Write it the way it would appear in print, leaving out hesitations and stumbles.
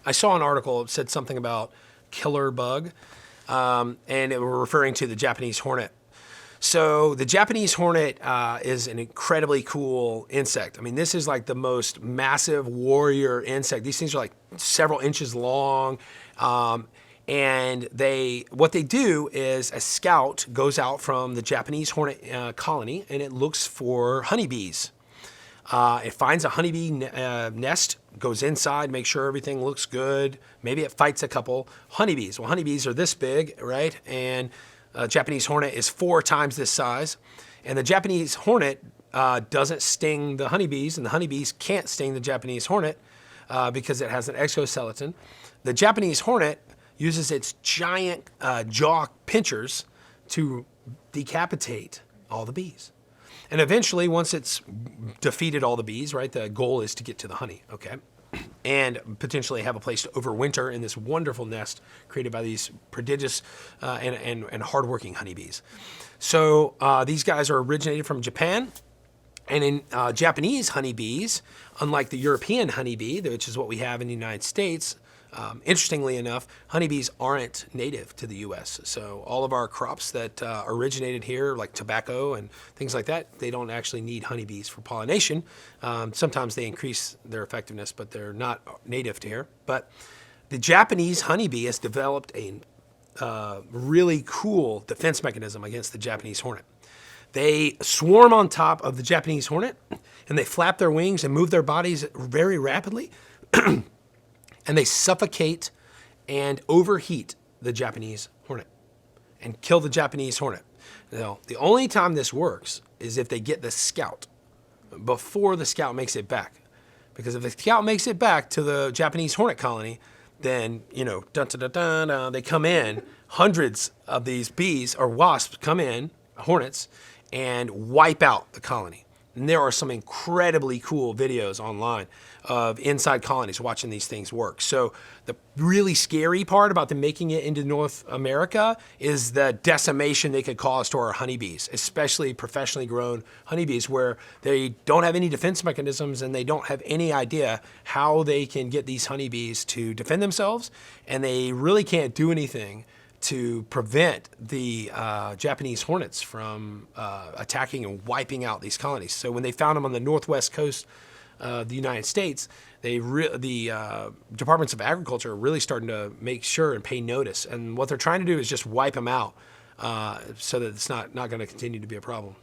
I saw an article that said something about killer bug, and it were referring to the Japanese hornet. So the Japanese hornet is an incredibly cool insect. I mean, this is like the most massive warrior insect. These things are like several inches long. And what they do is a scout goes out from the Japanese hornet colony and it looks for honeybees. It finds a honeybee nest, goes inside, makes sure everything looks good. Maybe it fights a couple honeybees. Well, honeybees are this big, right? And Japanese hornet is 4 times this size. And the Japanese hornet doesn't sting the honeybees, and the honeybees can't sting the Japanese hornet because it has an exoskeleton. The Japanese hornet uses its giant jaw pinchers to decapitate all the bees. And eventually, once it's defeated all the bees, right, the goal is to get to the honey, okay? And potentially have a place to overwinter in this wonderful nest created by these prodigious and hardworking honeybees. So these guys are originated from Japan. And in Japanese honeybees, unlike the European honeybee, which is what we have in the United States, interestingly enough, honeybees aren't native to the U.S. So all of our crops that originated here, like tobacco and things like that, they don't actually need honeybees for pollination. Sometimes they increase their effectiveness, but they're not native to here. But the Japanese honeybee has developed a really cool defense mechanism against the Japanese hornet. They swarm on top of the Japanese hornet, and they flap their wings and move their bodies very rapidly. And they suffocate and overheat the Japanese hornet and kill the Japanese hornet. Now, the only time this works is if they get the scout before the scout makes it back. Because if the scout makes it back to the Japanese hornet colony, then, dun, dun, dun, dun, dun, they come in, hundreds of these bees or wasps come in, hornets, and wipe out the colony. And there are some incredibly cool videos online of inside colonies watching these things work. So the really scary part about them making it into North America is the decimation they could cause to our honeybees, especially professionally grown honeybees where they don't have any defense mechanisms and they don't have any idea how they can get these honeybees to defend themselves, and they really can't do anything to prevent the Japanese hornets from attacking and wiping out these colonies. So when they found them on the northwest coast of the United States, the departments of agriculture are really starting to make sure and pay notice. And what they're trying to do is just wipe them out so that it's not going to continue to be a problem.